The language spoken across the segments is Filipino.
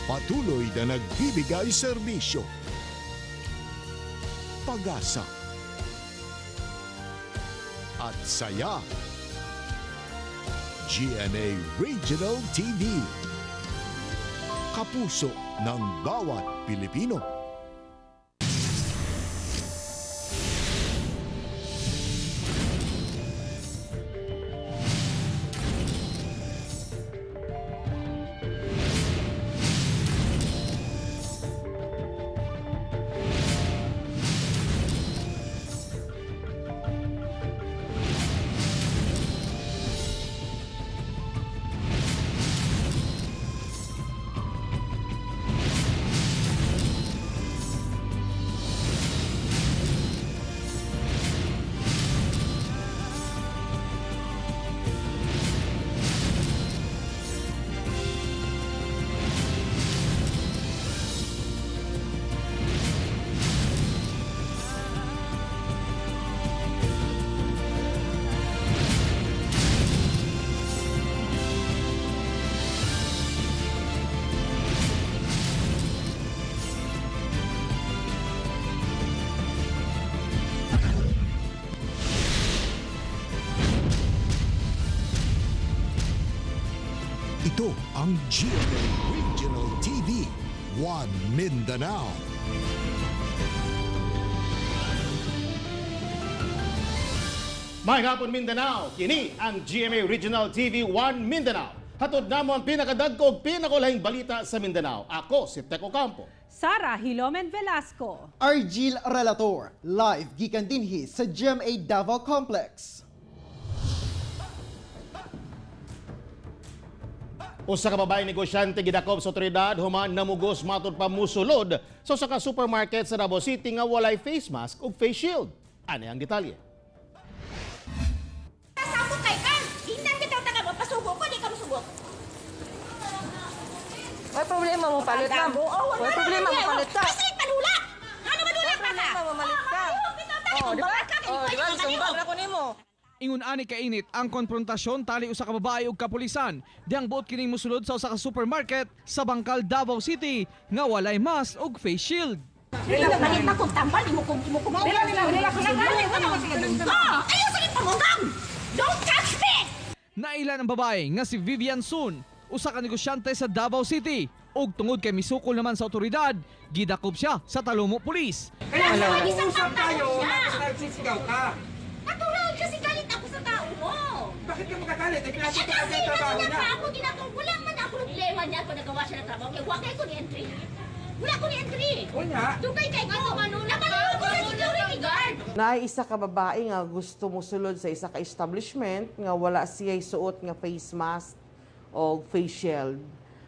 patuloy na nagbibigay serbisyo. Pag-asa at saya. GMA Regional TV. Kapuso ng bawat Pilipino. Ito ang GMA Regional TV, One Mindanao. Maayong hapon Mindanao, kini ang GMA Regional TV 1 Mindanao. Hatod namo ang pinakadagkog pinakulahing balita sa Mindanao. Ako si Teco Campo. Sara Hilomen Velasco. Argil Relator, live gikan dinhi sa GMA Davao Complex. Usa ka babaeng negosyante gidakop sa otoridad human namugos matud pa musulod sa usa ka supermarket sa Davao City nga walay face mask ug face shield. Ani ang detalye. Sabo kay kan, inan kita taga mapasugo ko di ka musugot. May problema mo palit na. May problema mo palit ka. Kasi panula. Ano madula ka? Problema mo malit ka. Oh, di ba? Oh, di ba? Sumbang na ko nimo. Ingon ani kainit ang konfrontasyon tali usa ka babae ug kapulisan dihang buot kining mosulod sa usa ka supermarket sa Bangkal, Davao City nga walay mask ug face shield. Dili na balik na kung tambal imo kung kumaw. Dila ka lang. Ayaw sa pangunggang. Don't touch me. Nailan ang babae nga si Vivian Sun, usa ka negosyante sa Davao City ug tungod kay misukol naman sa otoridad, gidakop siya sa Talomo Police. Kaya mag-usap tayo, nagsisigaw ka. Natural kasi galit ako sa tao mo. Bakit ka magkagalit? Ay, pinasok ka Kasi sa trabaho niya niya. pa ako ginagawa. Wala man ako problema niya kung nagawa siya ng trabaho. Kaya wakay ko ni entry. Wala ko ni entry. Kunya. Dugay kay ko. Nakalaro ko sa security guard. Na isa ka babae nga gusto mo sulod sa isa ka establishment nga wala siya suot nga face mask o face shield.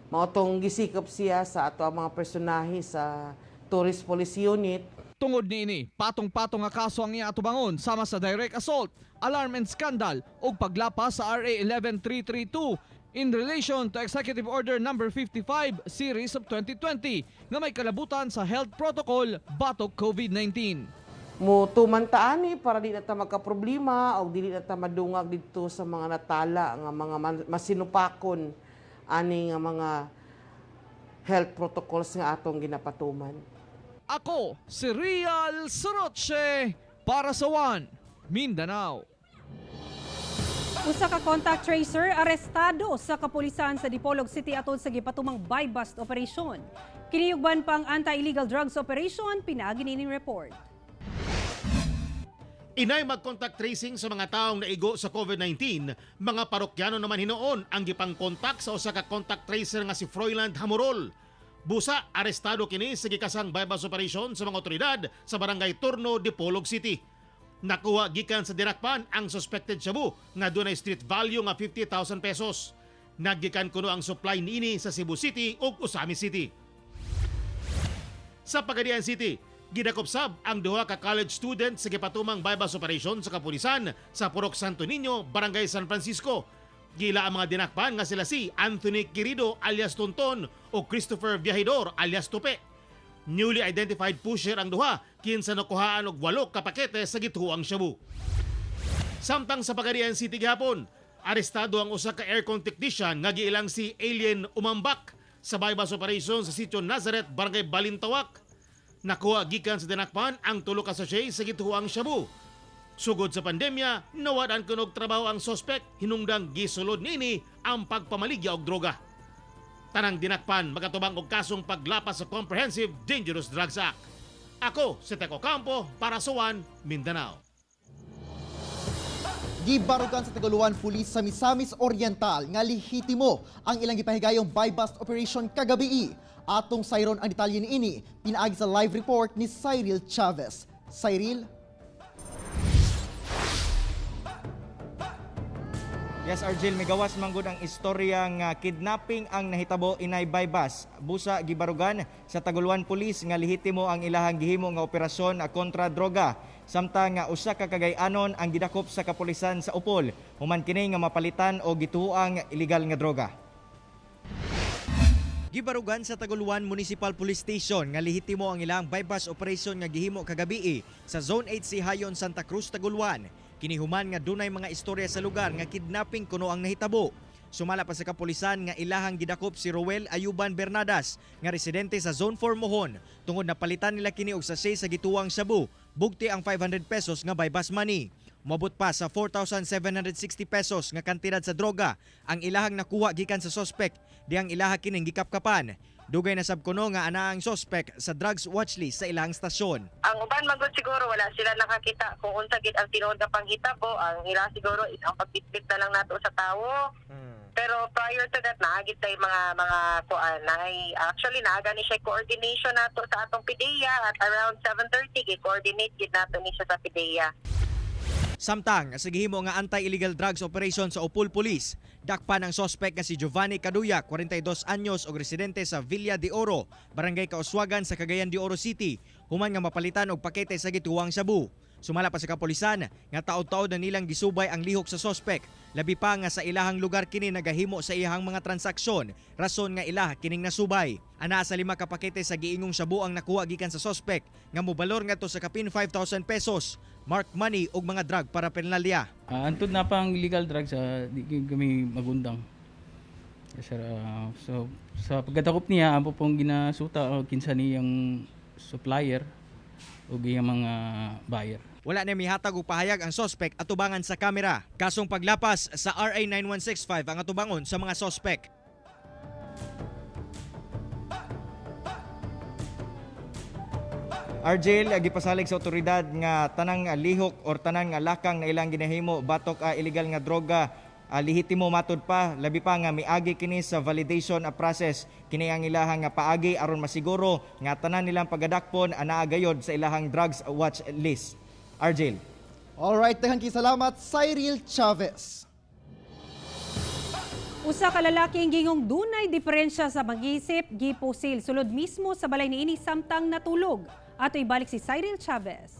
Maotong gisikop siya sa ato ang mga personahe sa Tourist Police Unit. Tungod niini, patong-patong nga kaso ang iya atubangon sama sa direct assault, alarm and scandal ug paglapas sa RA 11332 in relation to Executive Order number 55 series of 2020 nga may kalabutan sa health protocol batok COVID-19. Mo tumantaani para di na ta magka-problema o dili na ta madungag dito sa mga natala nga mga masinupakon ani nga mga health protocols nga atong ginapatuman. Ako, si Real Soroche para sa One Mindanao. Usa ka contact tracer arestado sa kapulisan sa Dipolog City atol sa gipatumang buy-bust operation. Kiniyugban pang anti-illegal drugs operation, pinagi nining report. Inay mag-contact tracing sa mga taong naigo sa COVID-19, mga parokyano naman hinoon ang gipang-contact sa usa ka contact tracer nga si Froiland Hamorol. Busa, arestado kini sa gikasang buy-bust operation sa mga otoridad sa Barangay Turno, Dipolog City. Nakuha gikan sa dinakpan ang suspected shabu nga dunay street value nga 50,000 pesos. Naggikan kuno ang supply niini sa Cebu City ug Usami City. Sa Pagadian City, gidakop sab ang duha ka college student sa gipatumang buy-bust operation sa kapulisan sa Purok Santo Niño, Barangay San Francisco. Gila ang mga dinakpan nga sila si Anthony Quirido alias Tonton o Christopher Viajidor alias Tupe. Newly identified pusher ang duha kinsa nakuhaan og 8 ka pakete sa gituang shabu. Samtang sa Pagadian City gihapon, arestado ang usa ka aircon technician nga giilang si Alien Umambak sa bypass operation sa sitio Nazareth, Barangay Balintawak. Nakuha gikan sa dinakpan ang tulo ka sachet sa gituang shabu. Sugod sa pandemya, nawadan kunog trabaho ang sospek, hinungdang gisulod nini ang pagpamaligya og droga. Tanang dinakpan magatubang og kasong paglapas sa Comprehensive Dangerous Drugs Act. Ako si Teco Campo para sa One Mindanao. Gibarugan sa Tagaluan Police sa Misamis Oriental nga lehitimo ang ilang gipahigayong buy-bust operation kagabi. Atong sayron ang detalye niini pinaagi sa live report ni Cyril Chavez. Cyril. Yes, Argel, migawas manggod ang istorya nga kidnapping ang nahitabo inay bypass. Busa gibarugan sa Tagaluan Police nga lehitimo ang ilahang gihimo nga operasyon kontra droga. Samtang nga usa ka kagay-anon ang gidakop sa kapulisan sa Upol, human kini nga mapalitan o gituoang illegal nga droga. Gibarugan sa Tagaluan Municipal Police Station nga lehitimo ang ilang bypass operation nga gihimo kagabi sa Zone 8 Sihayon, Santa Cruz, Tagaluan. Kinihuman nga dunay mga istorya sa lugar nga kidnapping kuno ang nahitabo. Sumala pa sa kapulisan nga ilahang gidakop si Roel Ayuban Bernadas nga residente sa Zone 4 Mohon tungod na palitan nila kini og sachet sa gituang shabu, bugti ang 500 pesos nga bypass money. Mabot pa sa 4,760 pesos nga kantidad sa droga ang ilahang nakuha gikan sa sospek di ang ilaha kining gikapkapan. Dugay na sabkuno nga ana ang sospek sa drugs watchlist sa ilang stasyon. Ang uban magod siguro wala sila nakakita kung unsa gid ang tinuod nga panghitabo. Ang ila siguro is ang pagbitbit na lang nato sa tawo. Pero prior to that naagid tay mga kuan actually naaga ni siya coordination nato sa atong PDEA at around 7:30 gi-coordinate gid nato ni siya sa PDEA. Samtang sa gihimo nga anti-illegal drugs operation sa Upol Police, dakpan ang sospek nga si Giovanni Caduya, 42 anyos og residente sa Villa de Oro, Barangay Kauswagan sa Cagayan de Oro City, human nga mapalitan og pakete sa gituwang shabu. Sumala pa sa kapulisan nga taod-taod na nilang gisubay ang lihok sa sospek, labi pa nga sa ilahang lugar kini nagahimo sa iyahang mga transaksyon, rason nga ilah kining nasubay. Ana sa 5 ka pakete sa giingong shabu ang nakuha gikan sa sospek nga mobalor ngadto sa kapin 5,000 pesos, marked money ug mga drug para penalya. Antod na pang illegal drugs di kami magundang. Sir, so sa pagkadakop niya apo pong ginasuta kinsa niyang supplier ug iyang mga buyer. Wala na mihatag og pahayag ang sospek atubangan sa kamera. Kasong paglapas sa RA 9165 ang atubangon sa mga sospek. Argel, gipasalig sa otoridad nga tanang lihok or tanang lakang na ilang ginahimo batok illegal nga droga lehitimo matud pa, labi pa nga miagi kini sa validation process. Kini ang ilahang nga paagi aron masiguro nga tanan nilang pagadakpon anaa gayod sa ilahang drugs watch list. Argel. Alright, daghang salamat Cyril Chavez. Usa ka lalaking gingong dunay diferensya sa mag-isip, gipusil sulod mismo sa balay niini samtang natulog. Ato ibalik si Cyril Chavez.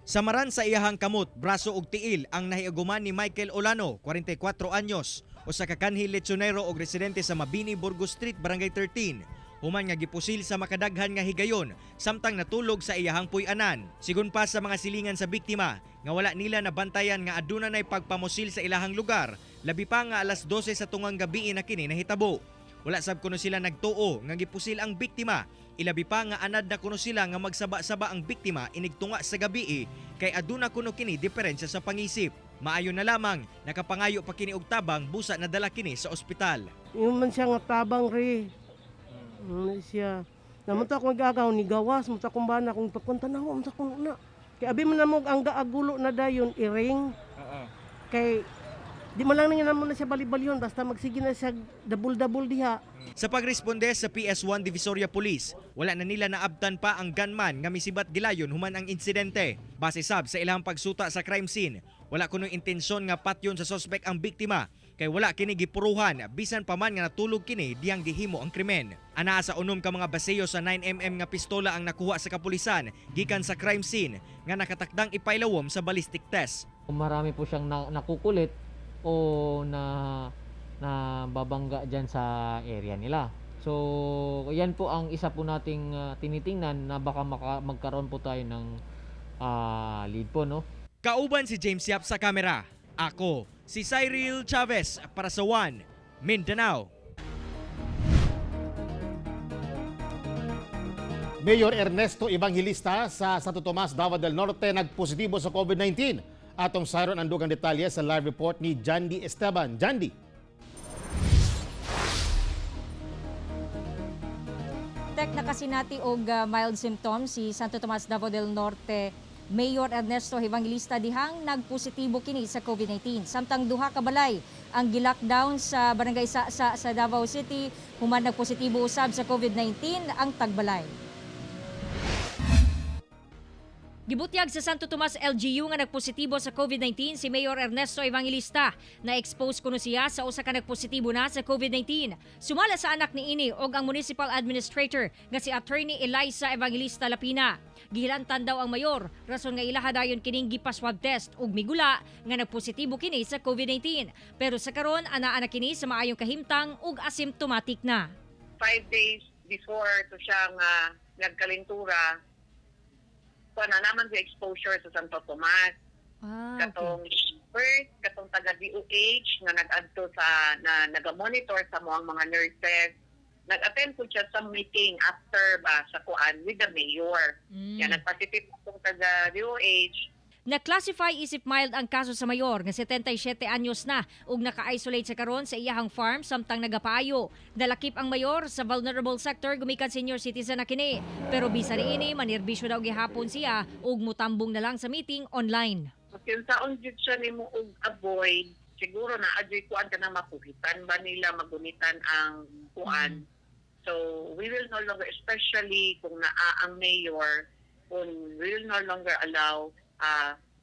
Samaran sa iyahang kamot, braso ug tiil ang nahiaguman ni Michael Olano, 44 anyos, usa ka kanhi lechonero og residente sa Mabini, Burgos Street, Barangay 13. Human nga gipusil sa makadaghan nga higayon samtang natulog sa iyahang puy-anan. Sigon pa sa mga silingan sa biktima nga wala nila nabantayan nga aduna nay pagpamusil sa ilahang lugar, labi pa nga alas 12 sa tungang gabi na kini nahitabo. Wala sab kuno sila nagtuo nga gipusil ang biktima. Ilabi pa nga anad na kuno sila nga magsaba-saba ang biktima inigtunga sa gabi kay aduna kuno kini diferensya sa pangisip. Maayo na lamang nakapangayo pa kini og tabang busa nadala kini sa ospital. Yung man siya nga tabang re. Siya. Namunta akong gagaw ni gawas, munta kong bana kung pagpunta na ako, munta kong na. Kay abi man namog ang gaagulo na dayon iring. Kay di man lang nga naman na siya bali-balyon basta magsige na siya dabul-dabul diha. Sa pagresponde sa PS1 Divisoria Police, wala na nila naabtan pa ang gunman nga misibat gilayon human ang insidente. Base sab sa ilang pagsuta sa crime scene, wala kuno intensyon nga patyon sa suspect ang biktima kay wala kini gipuruhan bisan pa man nga natulog kini diyang gihimo ang krimen. Anaa sa unom ka mga baseyo sa 9mm nga pistola ang nakuha sa kapulisan gikan sa crime scene nga nakatakdang ipailawom sa ballistic test. Marami po siyang nakukulit o na babangga dyan sa area nila. So, yan po ang isa po nating tinitingnan na baka magkaroon po tayo ng lead po, no? Kauban si James Yap sa kamera. Ako, si Cyril Chavez para sa One Mindanao. Mayor Ernesto Evangelista sa Santo Tomas, Davao del Norte nagpositibo sa COVID-19. Atong sayron ang dugang detalye sa live report ni Jandy Esteban. Jandy. Tek nakasinati og mild symptoms si Santo Tomas, Davao del Norte Mayor Ernesto Evangelista dihang nagpositibo kini sa COVID-19. Samtang duha ka balay ang gilockdown sa barangay sa Davao City, human nagpositibo usab sa COVID-19 ang tagbalay. Gibutyag sa Santo Tomas LGU nga nagpositibo sa COVID-19 si Mayor Ernesto Evangelista. Na-expose kuno siya sa usa ka nagpositibo na sa COVID-19. Sumala sa anak ni ini og ang municipal administrator nga si Attorney Eliza Evangelista Lapina. Gihilantan daw ang mayor, rason nga ilaha dayon kining gipa-swab test ug migula nga nagpositibo kini sa COVID-19. Pero sa karon anaa na kini sa maayong kahimtang ug asymptomatic na. 5 days before to siya nga nagkalintura, na naman sa exposure sa Santo Tomas. Katong first, katong taga DOH nga nag-adto sa naga-monitor sa mga nurses. Nag-attend po siya sa meeting after ba sa kuan with the mayor. Yan nagpositive katong taga DOH. Na-classify isip mild ang kaso sa mayor nga 77 anyos na ug naka-isolate sa karon sa iyahang farm samtang nagapaayo. Dalakip ang mayor sa vulnerable sector gumikan senior citizen na kini. Pero bisan niini manirbisyo daw gihapon siya ug mutambong na lang sa meeting online. Kung saon jud siya nimo og avoid, siguro na adyoy kuan ka na makuhitan ba nila magunitan ang kuan. So we will no longer, especially kung naa ang mayor, we will no longer allow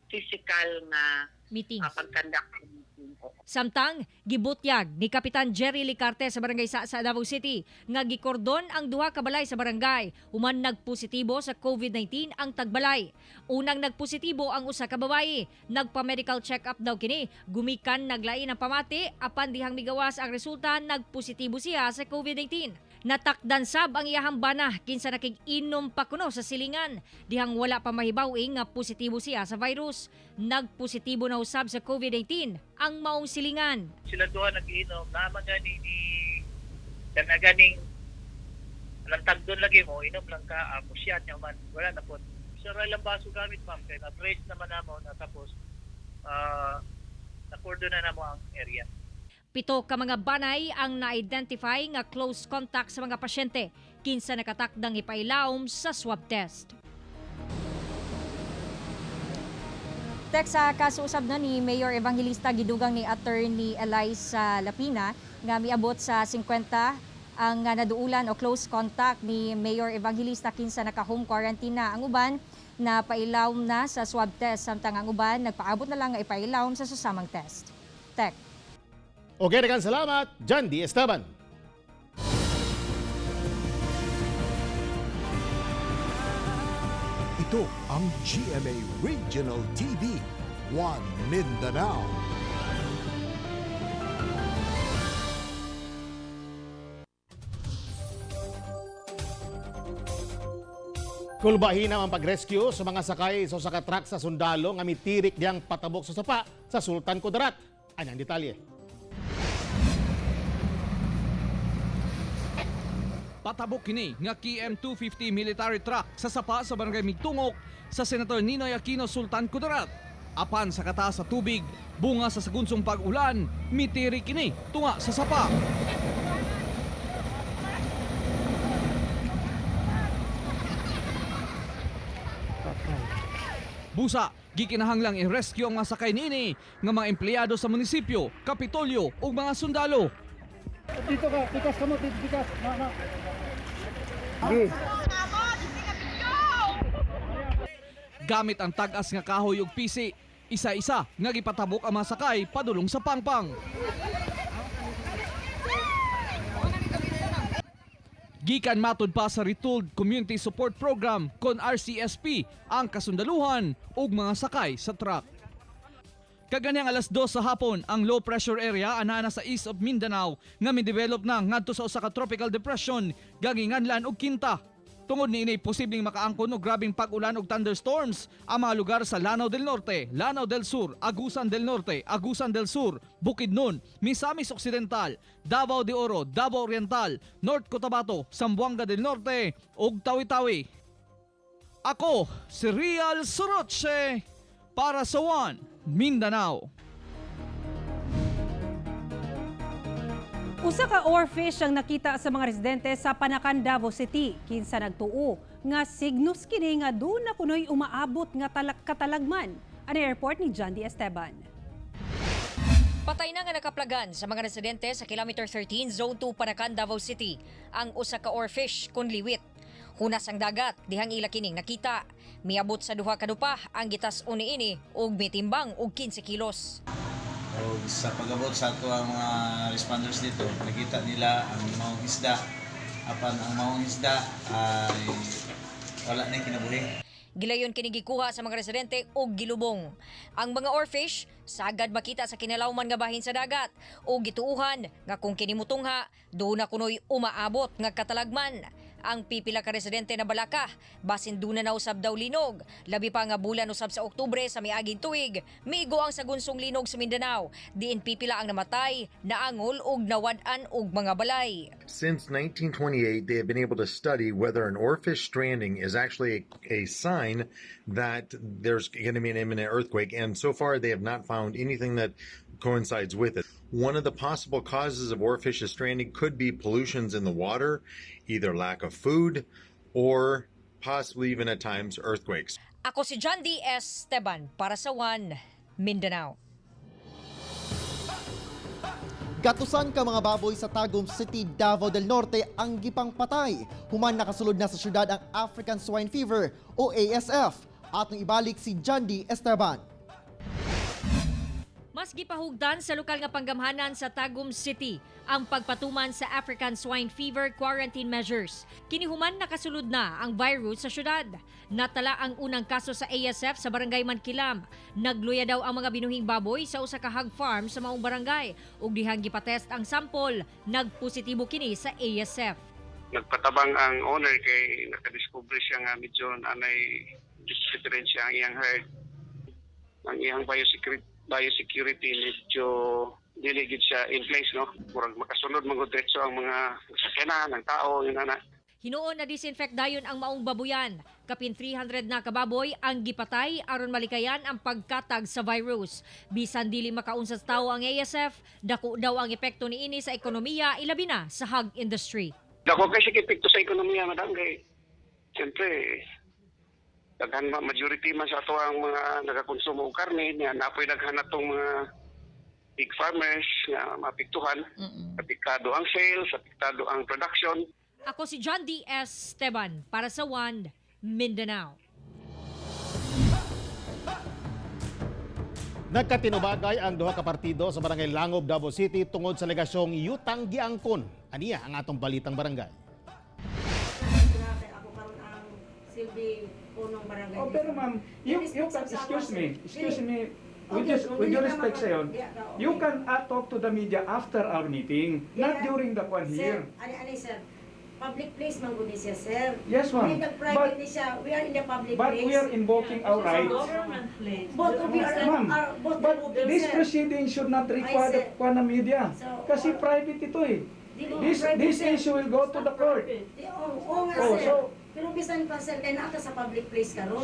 physical na meetings. Pagkandak. Samtang gibutyag ni Kapitan Jerry Licarte sa barangay sa Davao City nga gikordon ang duha ka balay sa barangay human nagpositibo sa COVID-19 ang tagbalay. Unang nagpositibo ang usa ka babaye, nagpa-medical check-up daw kini, gumikan naglain ang pamati apan dihang migawas ang resulta nagpositibo siya sa COVID-19. Natakdan sab ang iyahang bana kinsa nakig-inom pa kuno sa silingan dihang wala pa mahibawing nga positibo siya sa virus. Nagpositibo na usab sa COVID-19 ang maong silingan. Sila duha nag-iinom naman gani ni ganing lantag doon lagi mo inom lang ka pusyat niya man wala na po. Sira lang baso gamit ma'am kay na-trace naman namo na tapos na-cordon na namo ang area. 7 ka mga banay ang na-identify nga close contact sa mga pasyente, kinsa nakatakdang ipailawom sa swab test. Tek sa kaso usab na ni Mayor Evangelista gidugang ni Attorney Eliza Lapina nga miabot sa 50 ang naduulan o close contact ni Mayor Evangelista kinsa naka-home quarantine na. Ang uban na pailawom na sa swab test samtang ang uban nagpaabot na lang nga ipailawom sa susamang test. Tek. Okay, daghang salamat, Jandy Esteban. Ito ang GMA Regional TV, One Mindanao. Kulbahin ang pag-rescue sa mga sakay sa usa ka truck sa sundalo nga mitirik diyang patabok sa sapa sa Sultan Kudarat. Anyang detalye. Patabok kini nga KM250 military truck sa sapa sa barangay Migtungok sa Senator Ninoy Aquino, Sultan Kudarat. Apan sa kataas sa tubig, bunga sa sagunsong pag-ulan, mitiri kini tunga sa sapa. Busa, gikinahanglang i-rescue ang mga sakay niini nga mga empleyado sa munisipyo, kapitolyo ug mga sundalo. Dito ka, tikas ka mo, tikas. Gamit ang tag-as nga kahoy ug pisi, isa-isa nga gipatabok ang mga sakay padulong sa pangpang. Gikan matud pa sa Retooled Community Support Program kon RCSP ang kasundaluhan ug mga sakay sa truck. Kaganyang alas 2 sa hapon, ang low pressure area anana sa east of Mindanao nga mi-develop na ngadto sa usa ka tropical depression, ganginganlan og Kinta. Tungod niini posibleng makaangkon og grabing pag-ulan ug thunderstorms ang mga lugar sa Lanao del Norte, Lanao del Sur, Agusan del Norte, Agusan del Sur, Bukidnon, Misamis Occidental, Davao de Oro, Davao Oriental, North Cotabato, Zamboanga del Norte ug Tawi-Tawi. Ako si Real Soroche para sa One Mindanao. Usa ka oarfish ang nakita sa mga residente sa Panacan, Davao City. Kinsa nagtuo nga signos kini nga doon na kunoy umaabot nga katalagman. Ano report ni John D. Esteban. Patay na nga nakaplagan sa mga residente sa Kilometer 13, Zone 2, Panacan, Davao City ang usa ka oarfish kun liwit. Hunas ang dagat, dihang ila kining nakita. Miabot sa duha ka dupa ang gitas uniini ug mitimbang og 15 kilos. O sa pag-abot sa ato ang mga responders dito, nakita nila ang maong isda. Apan ang maong isda ay wala na kinabuhi. Gilayon kini gikuha sa mga residente og gilubong. Ang mga oarfish sagad makita sa kinalawman nga bahin sa dagat o gituuhan nga kung kini mutungha do na kunoy umaabot nga katalagman. Ang pipila ka residente na balaka basin duna na usab daw linog. Labi pa nga bulan usab sa Oktubre sa miaging tuig, migo ang sagunsong linog sa Mindanao. Diin pipila ang namatay, naangol ug nawad-an og mga balay. Since 1928, they have been able to study whether an oarfish stranding is actually a sign that there's going to be an imminent earthquake, and so far they have not found anything that coincides with it. One of the possible causes of oarfish stranding could be pollutions in the water, either lack of food or possibly even at times earthquakes. Ako si John D. Esteban para sa One Mindanao. Gatusan ka mga baboy sa Tagum City, Davao del Norte ang gipang patay. Human nakasulod na sa syudad ang African Swine Fever o ASF. Atong ibalik si John D. Esteban. Mas gipahugdan sa lokal nga panggamhanan sa Tagum City ang pagpatuman sa African Swine Fever quarantine measures. Kinihuman nakasulod na ang virus sa syudad. Natala ang unang kaso sa ASF sa barangay Mankilam. Nagluya daw ang mga binuhing baboy sa usa ka hog farm sa maong barangay ug dihang gipatest ang sample, nagpositibo kini sa ASF. Nagpatabang ang owner kay nakadiscover siya nga medyo anay diferensya ang iyang herd. Ang iyang biosecurity medyo diligid siya in place, no? Murag makasunod mga diretso ang mga sakyanan ng tao, yun na. Hinuon na disinfect dayon ang maong baboyan. Kapin 300 na kababoy ang gipatay aron malikayan ang pagkatag sa virus. Bisan dili makaunsa sa tawo ang ASF, dako daw ang epekto niini sa ekonomiya ilabi na sa hog industry. Dako kay sige epekto sa ekonomiya, madam, kay siyempre daghan majority man sa ato ang mga nagakonsumo og karne niya napoy daghan atong mga big farmers nga mapiktuhan. Apektado ang sales, apektado ang production. Ako si John D. Esteban para sa One Mindanao. Nagkatinubagay ang duha ka partido sa Barangay Langob, Davao City tungod sa legasyong yutang giangkon. Aniya ang atong balitang barangay. Oh, pero ma'am, you can, excuse me, with your respect sa'yo, you can talk to the media after our meeting, not during the one here. Sir, public place man gud siya, sir. Yes, ma'am. Private ni siya, we are in the public But place. we are invoking our rights. Both of you Ma'am, but this sir. proceeding should not require the media. Kasi private ito eh. This issue will go to the court. Oo nga, sir. Pero bisan pa, sir, kaya naka sa public place karon.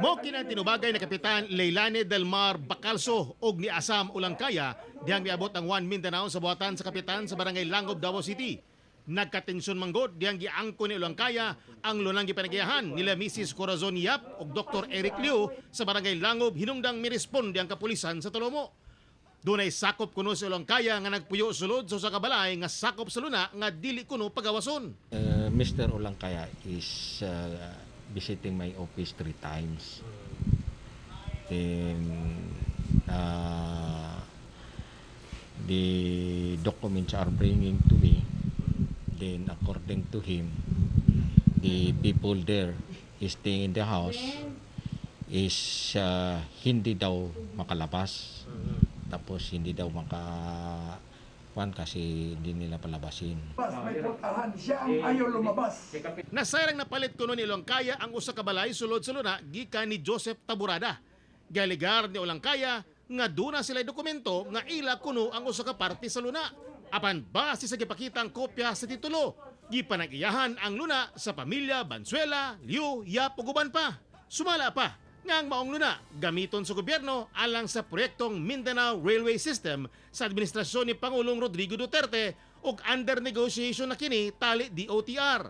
Mo kinantinubagay na Kapitan Leilani Del Mar Bacalso og ni Asam Ulangkaya dihang miabot ang One Mindanao sa buhatan sa kapitan sa Barangay Langob, Davao City. Nagkatensyon manggod dihang giangko ni Ulangkaya ang lunang gipanagiyahan nila Mrs. Corazon Yap ug Dr. Eric Liu sa Barangay Langob hinungdang miresponde ang kapulisan sa Tolomo. Dunay sakop kuno sa Ulangkaya nga nagpuyo sulod sa usa ka balay nga sakop sa luna nga dili kuno pagawason. Mr. Ulangkaya is visiting my office 3 times. Then the documents are bringing to me. Then according to him, the people there is staying in the house is hindi daw makalabas. Tapos hindi daw kasi hindi nila palabasin. May putahan siya ang ayaw lumabas. Nasayang napalit kuno ni Olangkaya ang usa ka balay sulod-suluna gikan ni Joseph Taburada. Galigar ni Olangkaya nga duna sila dokumento nga ila kuno ang usa ka parte sa luna. Apan base sa gipakita ang kopya sa titulo, gipanag-iyahan ang luna sa pamilya Bansuela, Liu, Yap ug uban pa. Sumala pa nga ang maong luna gamiton sa gobyerno alang sa proyektong Mindanao Railway System sa administrasyon ni Pangulong Rodrigo Duterte ug under negotiation na kini tali DOTR.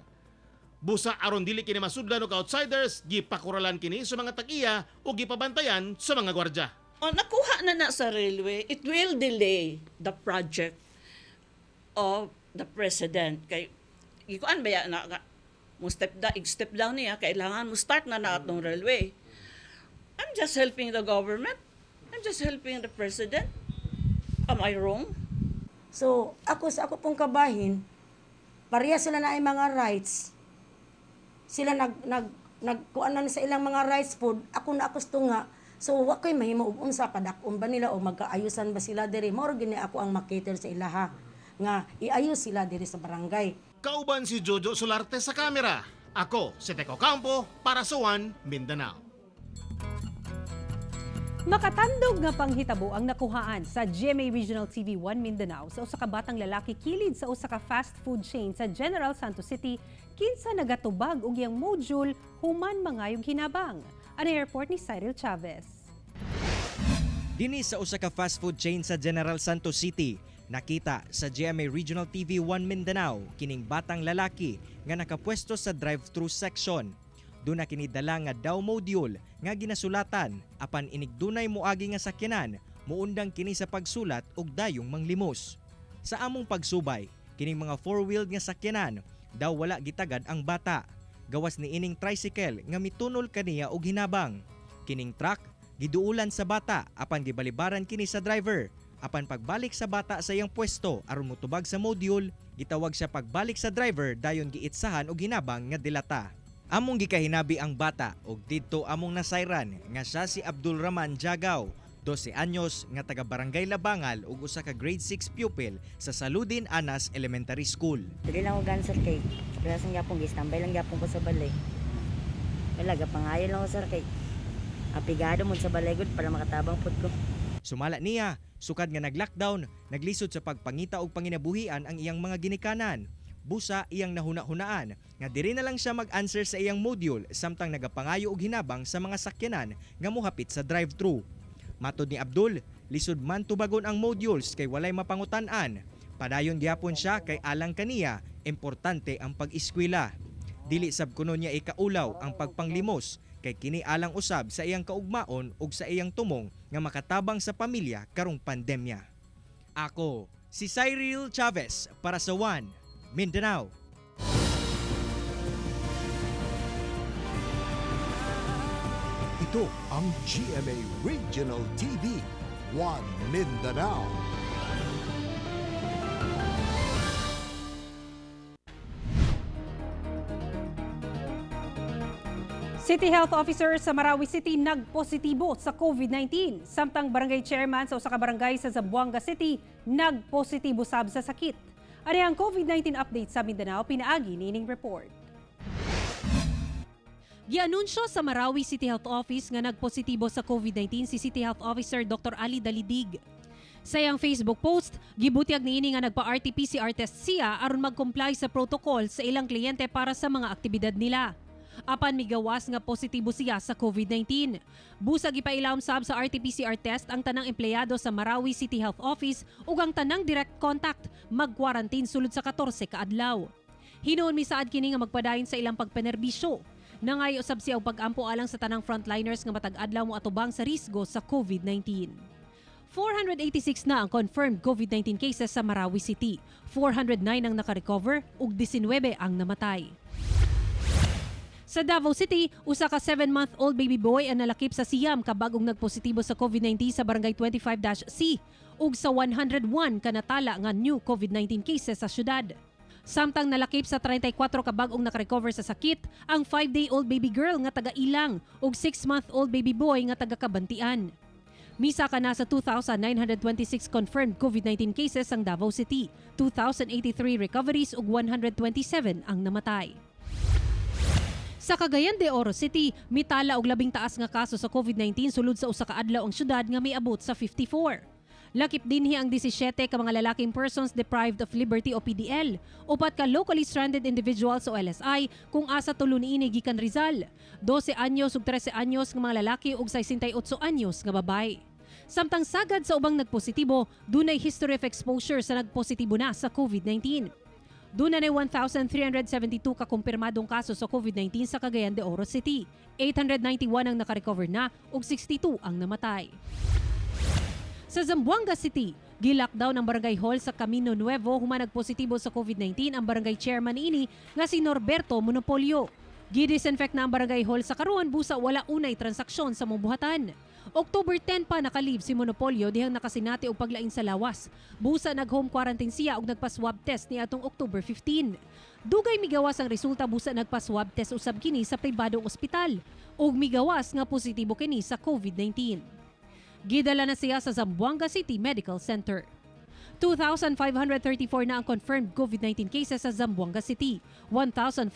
Busa aron dili kini masudlan og outsiders, gipakuralan kini sa mga tag-iya ug gipabantayan sa mga gwardya. Nakuha na sa railway, it will delay the project of the president. Kay ikuan ba ya na mo step down niya, kailangan mo start na atong railway. I'm just helping the government. I'm just helping the president. Am I wrong? So, sa ako pong kabahin, pareha sila na ay mga rights. Sila nagkuanan sa ilang mga rights food, ako na gusto nga. So, wa ko'y mahimo ug unsa kadakon ba nila o magkaayusan ba sila diri? Mao gini ako ang makiter sa ilaha nga iayos sila diri sa barangay. Kauban si Jojo Solarte sa kamera. Ako si Teco Campo para sa One Mindanao. Makatandog nga panghitabo ang nakuhaan sa GMA Regional TV 1 Mindanao sa usa ka batang lalaki kilid sa usa ka fast food chain sa General Santos City kinsa nagatubag og iyang module human mangayog hinabang. Ano report ni Cyril Chavez. Dini sa usa ka fast food chain sa General Santos City, nakita sa GMA Regional TV 1 Mindanao kining batang lalaki nga nakapwesto sa drive-thru section. Doon na kinidala nga daw module nga ginasulatan apan inigdunay moagi nga sakyanan muundang kini sa pagsulat og dayong manglimos. Sa among pagsubay, kining mga four-wheeled nga sakyanan daw wala gitagad ang bata. Gawas ni ining tricycle nga mitunol kaniya og hinabang. Kining truck giduulan sa bata apan gibalibaran kini sa driver. Apan pagbalik sa bata sa iyang pwesto aron motubag sa module, gitawag siya pagbalik sa driver dayon giitsahan og hinabang nga dilata. Among gikahinabi ang bata ug didto among nasayran nga siya si Abdul Rahman Jagaw, 12 anyos nga taga Barangay Labangal ug usa ka grade 6 pupil sa Saludin Anas Elementary School. Dili lang og answer kay Bilang gyapon gistambay lang gyapon ko sa balay. Wala gapangayo lang ko sir kay apigado mo sa balay gud para makatabang pud ko. Sumala niya, sukad nga nag-lockdown, naglisod sa pagpangita og panginabuhian ang iyang mga ginikanan. Busa iyang nahuna-hunaan nga diri na lang siya mag-answer sa iyang module samtang nagapangayo og hinabang sa mga sakyanan nga mohapit sa drive-thru. Matod ni Abdul, lisod man tubagon ang modules kay walay mapangutan-an. Padayon gyapon siya kay alang kaniya importante ang pag-eskwela. Dili sab kuno niya ikaulaw ang pagpanglimos kay kini alang usab sa iyang kaugmaon ug sa iyang tumong nga makatabang sa pamilya karong pandemya. Ako si Cyril Chavez para sa One Mindanao. Ito ang GMA Regional TV 1 Mindanao. City Health Officer sa Marawi City nagpositibo sa COVID-19. Samtang barangay chairman sa usa ka barangay sa Zamboanga City nagpositibo sab sa sakit. Ari ang COVID-19 update sa Mindanao, pinaagi nining report. Gianunsyo sa Marawi City Health Office nga nagpositibo sa COVID-19 si City Health Officer Dr. Ali Dalidig. Sa iyang Facebook post, gibutyag niini nga nagpa-RT-PCR test siya aron mag-comply sa protocol sa ilang kliyente para sa mga aktibidad nila. Apan migawas nga positibo siya sa COVID-19. Busag ipailawom sab sa RT-PCR test ang tanang empleyado sa Marawi City Health Office ug ang tanang direct contact mag-quarantine sulod sa 14 ka adlaw. Hinuon misaad kini nga magpadayon sa ilang pagpenerbisyo. Nangayo usab siya og pag-ampo alang sa tanang frontliners nga matag adlaw mo atubang sa risgo sa COVID-19. 486 na ang confirmed COVID-19 cases sa Marawi City. 409 ang naka-recover ug 19 ang namatay. Sa Davao City, usa ka 7-month-old baby boy ang nalakip sa Siam kabag-ong nagpositibo sa COVID-19 sa Barangay 25-C ug sa 101 ka natala nga new COVID-19 cases sa syudad. Samtang nalakip sa 34 kabag-ong nakarecover sa sakit ang 5-day-old baby girl nga taga-Ilang ug 6-month-old baby boy nga taga-Kabantian. Misa ka na sa 2,926 confirmed COVID-19 cases ang Davao City, 2,083 recoveries ug 127 ang namatay. Sa Cagayan de Oro City, mitala og labing taas nga kaso sa COVID-19 sulod sa usa ka adlaw ang syudad nga miabot sa 54. Lakip dinhi ang 17 ka mga lalaking persons deprived of liberty o PDL, upat ka locally stranded individuals o LSI kung asa tulo niini gikan Rizal, 12 anyos ug 13 anyos nga mga lalaki ug 68 anyos nga babae. Samtang sagad sa ubang nagpositibo, dunay history of exposure sa nagpositibo na sa COVID-19. Dunay 1,372 ka kumpirmadong kaso sa COVID-19 sa Cagayan de Oro City, 891 ang nakarecover na ug 62 ang namatay. Sa Zamboanga City, gi-lockdown ang barangay hall sa Camino Nuevo human nagpositibo sa COVID-19 ang barangay chairman ini nga si Norberto Monopolio. Gi-disinfect na ang barangay hall sa karon busa wala unay transaksyon sa mubuhatan. October 10 pa nakalib si Monopolio dihang nakasinati og paglain sa lawas. Busa nag-home quarantine siya og nagpa-swab test ni atong October 15. Dugay migawas ang resulta busa nagpa-swab test usab kini sa pribadong ospital ug migawas nga positibo kini sa COVID-19. Gidala na siya sa Zamboanga City Medical Center. 2,534 na ang confirmed COVID-19 cases sa Zamboanga City, 1,408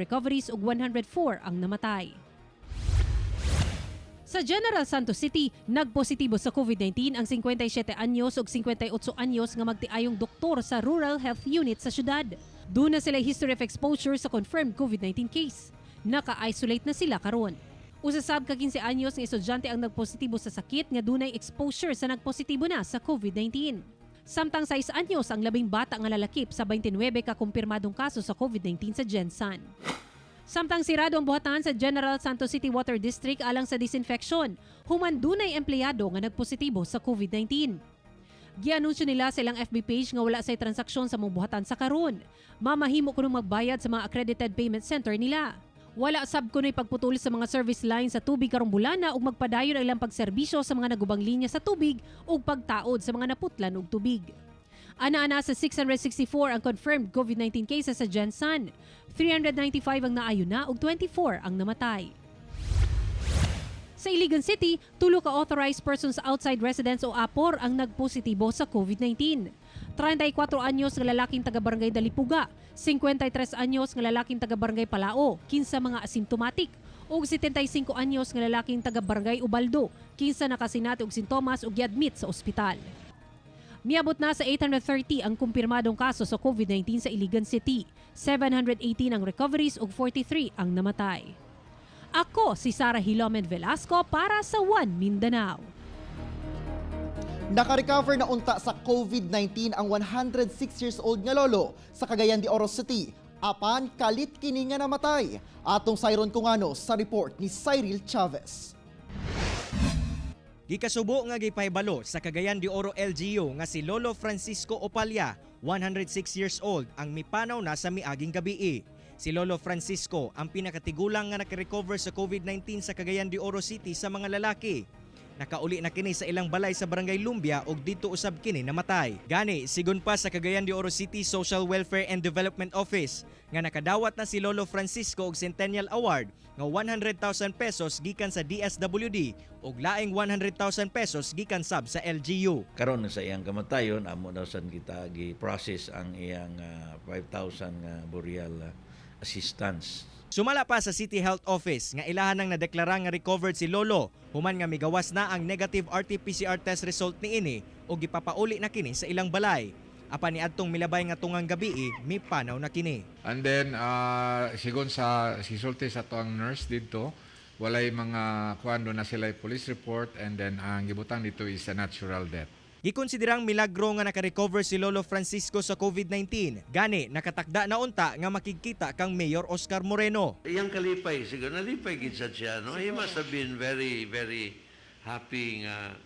recoveries ug 104 ang namatay. Sa General Santos City, nagpositibo sa COVID-19 ang 57 anyos ug 58 anyos nga magtiayong doktor sa Rural Health Unit sa syudad. Doon na sila history of exposure sa confirmed COVID-19 case. Naka-isolate na sila karon. Usasab ka 15 anyos nga estudyante ang nagpositibo sa sakit nga dunay exposure sa nagpositibo na sa COVID-19. Samtang 6 anyos ang labing bata nga lalakip sa 29 ka kumpirmadong kaso sa COVID-19 sa Gensan. Samtang sirado ang buhatan sa General Santos City Water District alang sa disinfection, human dunay empleyado nga nagpositibo sa COVID-19. Gianunsyo nila sa ilang FB page nga wala say transaksyon sa mubuhatan sa karon. Mamahimo kuno magbayad sa mga accredited payment center nila. Wala sab kuno'y pagputol sa mga service line sa tubig karong bulana ug magpadayon ang ilang pagserbisyo sa mga nagubang linya sa tubig ug pagtaod sa mga naputlan og tubig. Ana-ana sa 664 ang confirmed COVID-19 cases sa Gensan, 395 ang naayon na ug 24 ang namatay. Sa Iligan City, tulo ka authorized persons outside residence o APOR ang nagpositibo sa COVID-19. 34 anyos nga lalaking taga-barangay Dalipuga, 53 anyos nga lalaking taga-barangay Palao, 15 mga asymptomatic, ug 75 anyos nga lalaking taga-barangay Ubaldo, 15 nakasinati og sintomas ug gi-admit sa ospital. Miabot na sa 830 ang kumpirmadong kaso sa COVID-19 sa Iligan City, 718 ang recoveries ug 43 ang namatay. Ako si Sarah Hilomen Velasco para sa One Mindanao. Naka-recover na unta sa COVID-19 ang 106 years old nga lolo sa Cagayan de Oro City. Apan kalit kini nga namatay. Atong sayron kung ano sa report ni Cyril Chavez. Gikasubo nga gipahibalo sa Cagayan de Oro LGU nga si Lolo Francisco Opalya, 106 years old, ang mipanaw na sa miaging gabi. Si Lolo Francisco ang pinakatigulang nga nakarecover sa COVID-19 sa Cagayan de Oro City sa mga lalaki. Nakauli na kini sa ilang balay sa Barangay Lumbia ug dito usab kini namatay. Gani, sigon pa sa Cagayan de Oro City Social Welfare and Development Office nga nakadawat na si Lolo Francisco og Centennial Award nga 100,000 pesos gikan sa DSWD ug laing 100,000 pesos gikan sab sa LGU. Karon sa iyang kamatayon amo daw sad kita gi-process ang iyang 5,000 burial assistance. Sumala pa sa City Health Office nga ilahan nang nadeklara nga recovered si Lolo human nga migawas na ang negative RT-PCR test result niini ug gipapauli na kini sa ilang balay. Apan niadtong milabay nga tungang gabi mipanaw na kini. And then sigon sa sisulti sa tuang nurse dito walay mga kuando na sila police report and then ang gibutang dito is a natural death. Gikonsiderang milagro nga naka-recover si Lolo Francisco sa COVID-19. Gani, nakatakda na unta nga makikita kang Mayor Oscar Moreno. Iyang kalipay, siguro nalipay gid siya, no? He must have been very, very happy nga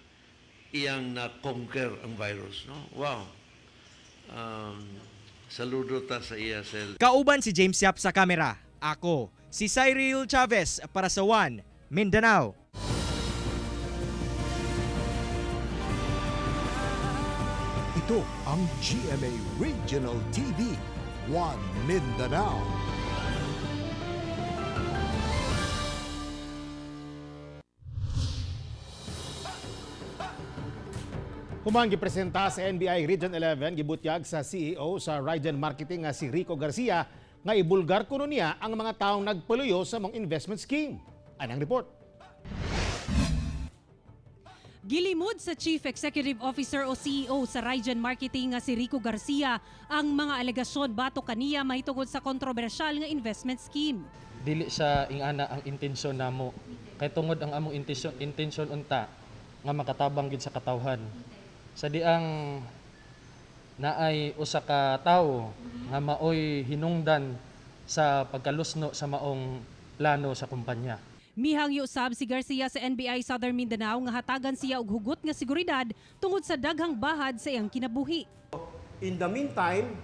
iyang na-conquer ang virus, no? Wow. Saludo ta sa iya, Sel. Kauban si James Yap sa kamera. Ako, si Cyril Chavez para sa One Mindanao. Ito ang GMA Regional TV, One Mindanao. Humang gipresenta sa NBI Region 11 gibutyag sa CEO sa Rygen Marketing nga si Rico Garcia nga ibulgar kuno niya ang mga taong nagpaluyo sa mong investment scheme. Anang report. Gilimod sa Chief Executive Officer o CEO sa Rygen Marketing nga si Rico Garcia ang mga alegasyon bato kaniya mahitungod sa kontrobersyal nga investment scheme. Dili sa ingana ang intensyon namo. Kay tungod ang among intensyon unta nga makatabang gid sa katawhan. Sa diang naay usa ka tawo nga maoy hinungdan sa pagkalusno sa maong plano sa kumpanya. Mihangyo sab si Garcia sa NBI Southern Mindanao nga hatagan siya og hugot nga seguridad tungod sa daghang bahad sa iyang kinabuhi. In the meantime,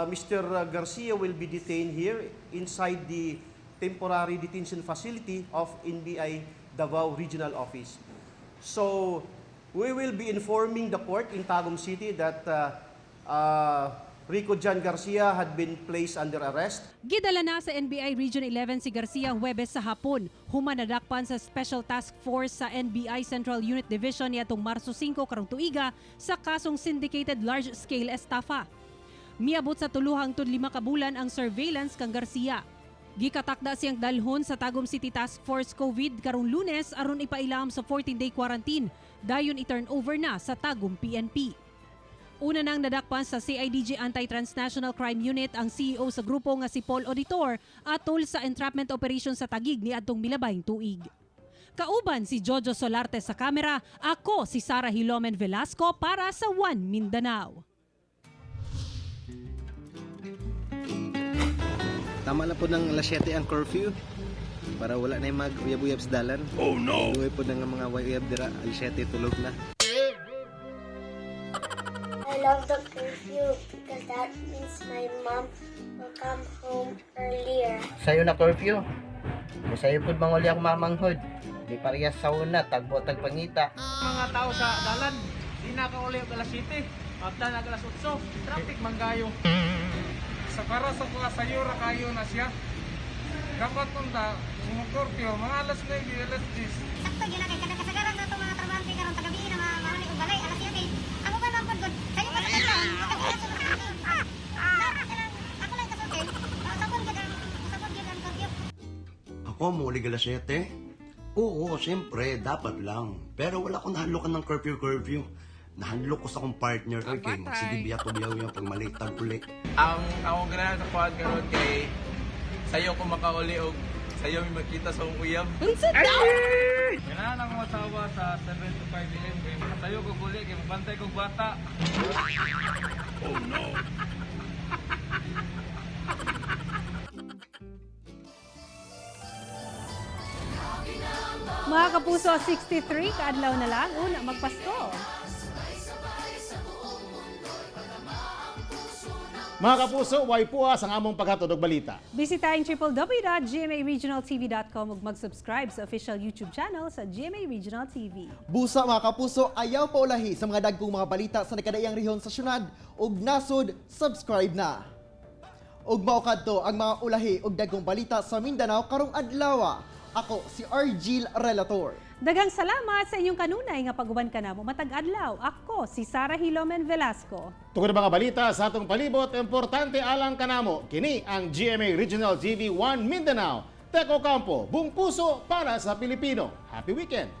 Mr. Garcia will be detained here inside the temporary detention facility of NBI Davao Regional Office. So, we will be informing the court in Tagum City that Rico Jan Garcia had been placed under arrest. Gidala na sa NBI Region 11 si Garcia Huwebes sa hapon. Humanadakpan sa Special Task Force sa NBI Central Unit Division niadtong Marso 5 karong tuiga sa kasong syndicated large-scale estafa. Miabot sa 2 to 5 ka bulan ang surveillance kang Garcia. Gikatakda siyang dalhon sa Tagum City Task Force COVID karong Lunes aron ipailam sa 14-day quarantine. Dayon i-turn over na sa Tagum PNP. Una nang nadakpan sa CIDG Anti-Transnational Crime Unit ang CEO sa grupo nga si Paul Auditor atol sa entrapment operation sa Taguig niadtong milabayng tuig. Kauban si Jojo Solarte sa kamera, ako si Sarah Hilomen Velasco para sa One Mindanao. Tama na po ng alas 7 ang curfew para wala na yung mag-uyab-uyab sa dalan. Oh no! Luwi po ng mga uyab dira, alas 7 tulog na. I love the curfew because that means my mom will come home earlier. Sa'yo na curfew. Sa'yo po manguli ang mamanghod. Di parehas sa una, tagbo-tagpangita. Mga tao sa dalan, di nakauli og alas 7, magdan og alas 8, traffic manggayo. Sa para sa mga sayura kayo na siya. Dapat punta, curfew, mga alas 9, alas 10. Sakto gina kay kada kasagaran sa itong mga trabante karon tagabi na mahuli og balay alas 7. Ako ba nang pagod? Sa'yo pa sa dalan. Ako lang kasugay. Sabon gid ang curfew. Ako, muli alas 7? Oo, siyempre, dapat lang. Pero wala akong nahanlokan ng curfew. Nahanlok ko sa akong partner kay sige biya ko biyaw yung pagmalitag uli. Ang akong ganahan sa quad karon kay sayo ko makauli og sayo mi makita sa akong uyab. Ganahan ako matawa sa 7 to 5 AM kay sayo ko uli kay magbantay kog bata. Oh no. Mga kapuso, 63 kaadlaw na lang una magpasko. Mga kapuso, way puwas ang among paghatod og balita. Bisitahin www.gmaregionaltv.com ug mag-subscribe sa official YouTube channel sa GMA Regional TV. Busa mga kapuso, ayaw paulahi sa mga dagkong mga balita sa nakadaiyang rehiyon sa syudad ug nasod, subscribe na. Ug mao kadto ang mga ulahi ug dagkong balita sa Mindanao karong adlaw. Ako si Argil Relator. Daghang salamat sa inyong kanunay nga pag-uban kanamo matag adlaw. Ako si Sarah Hilomen Velasco. Tungod mga balita sa atong palibot, importante alang kanamo. Kini ang GMA Regional TV 1 Mindanao. Teko Campo, buong puso para sa Pilipino. Happy weekend!